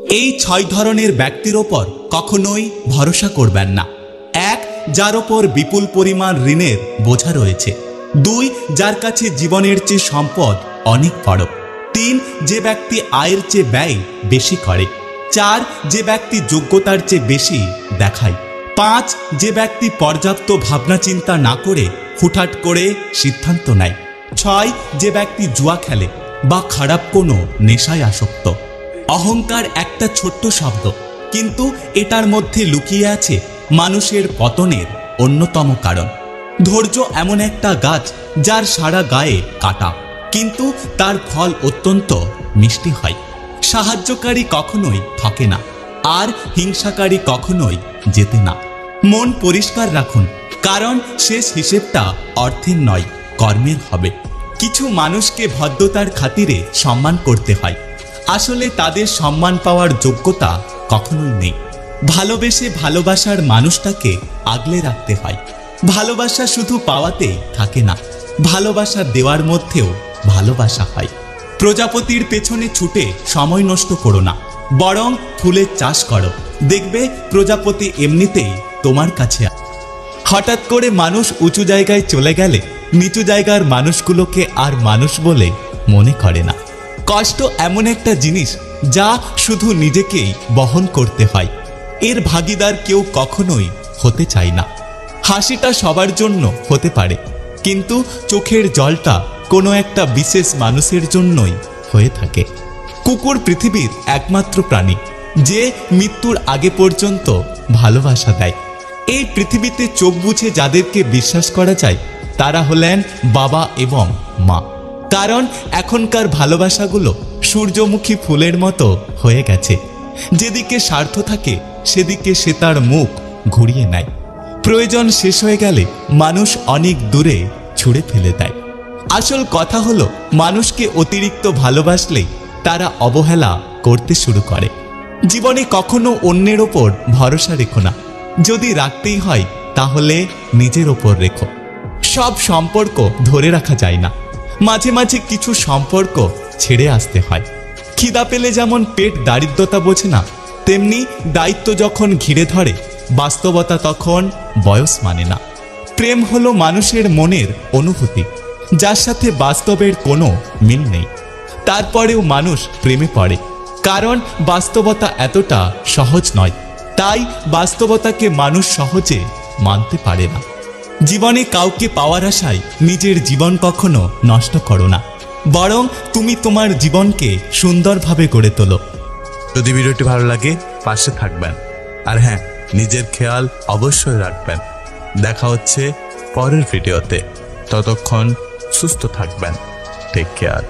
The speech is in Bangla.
এই 6 ধরনের ব্যক্তির ওপর কখনোই ভরসা করবেন না। 1, যার ওপর বিপুল পরিমাণ ঋণের বোঝা রয়েছে। 2, যার কাছে জীবনের চেয়ে সম্পদ অনেক বড়। 3, যে ব্যক্তি আয়ের চেয়ে ব্যয় বেশি করে। 4, যে ব্যক্তি যোগ্যতার চেয়ে বেশি দেখায়। 5, যে ব্যক্তি পর্যাপ্ত ভাবনা চিন্তা না করে হুটহাট করে সিদ্ধান্ত নেয়। 6, যে ব্যক্তি জুয়া খেলে বা খারাপ কোনো নেশায় আসক্ত। অহংকার একটা ছোট্ট শব্দ, কিন্তু এটার মধ্যে লুকিয়ে আছে মানুষের পতনের অন্যতম কারণ। ধৈর্য এমন একটা গাছ যার সারা গায়ে কাটা, কিন্তু তার ফল অত্যন্ত মিষ্টি হয়। সাহায্যকারী কখনোই ঠকে না, আর হিংসাকারী কখনোই জেতে না। মন পরিষ্কার রাখুন, কারণ শেষ হিসেবটা অর্থের নয়, কর্মের হবে। কিছু মানুষকে ভদ্রতার খাতিরে সম্মান করতে হয়, আসলে তাদের সম্মান পাওয়ার যোগ্যতা কখনোই নেই। ভালোবেসে ভালোবাসার মানুষটাকে আগলে রাখতে হয়। ভালোবাসা শুধু পাওয়াতেই থাকে না, ভালোবাসা দেওয়ার মধ্যেও ভালোবাসা হয়। প্রজাপতির পেছনে ছুটে সময় নষ্ট করো না, বরং ফুলের চাষ করো, দেখবে প্রজাপতি এমনিতেই তোমার কাছে। হঠাৎ করে মানুষ উঁচু জায়গায় চলে গেলে নিচু জায়গার মানুষগুলোকে আর মানুষ বলে মনে করে না। কষ্ট এমন একটা জিনিস যা শুধু নিজেকেই বহন করতে হয়, এর ভাগিদার কেউ কখনোই হতে চায় না। হাসিটা সবার জন্য হতে পারে, কিন্তু চোখের জলটা কোনো একটা বিশেষ মানুষের জন্যই হয়ে থাকে। কুকুর পৃথিবীর একমাত্র প্রাণী যে মৃত্যুর আগে পর্যন্ত ভালোবাসা দেয়। এই পৃথিবীতে চোখ বুঝে যাদেরকে বিশ্বাস করা যায় তারা হলেন বাবা এবং মা, কারণ এখনকার ভালোবাসাগুলো সূর্যমুখী ফুলের মতো হয়ে গেছে। যেদিকে স্বার্থ থাকে সেদিকে সে তার মুখ ঘুরিয়ে নেয়। প্রয়োজন শেষ হয়ে গেলে মানুষ অনেক দূরে ছুঁড়ে ফেলে দেয়। আসল কথা হলো, মানুষকে অতিরিক্ত ভালোবাসলেই তারা অবহেলা করতে শুরু করে। জীবনে কখনো অন্যের ওপর ভরসা রেখো না, যদি রাখতেই হয় তাহলে নিজের ওপর রেখো। সব সম্পর্ক ধরে রাখা যায় না, মাঝে মাঝে কিছু সম্পর্ক ছেড়ে আসতে হয়। খিদা পেলে যেমন পেট দারিদ্রতা বোঝে না, তেমনি দায়িত্ব যখন ঘিরে ধরে বাস্তবতা তখন বয়স মানে না। প্রেম হলো মানুষের মনের অনুভূতি, যার সাথে বাস্তবের কোনো মিল নেই। তারপরেও মানুষ প্রেমে পড়ে, কারণ বাস্তবতা এতটা সহজ নয়। তাই বাস্তবতাকে মানুষ সহজে মানতে পারে না। জীবনে কাউকে পাওয়ার আশায় নিজের জীবন কখনো নষ্ট করো না, বরং তুমি তোমার জীবনকে সুন্দরভাবে গড়ে তোলো। যদি ভিডিওটি ভালো লাগে পাশে থাকবেন, আর হ্যাঁ, নিজের খেয়াল অবশ্যই রাখবেন। দেখা হচ্ছে পরের ভিডিওতে, ততক্ষণ সুস্থ থাকবেন। Take care.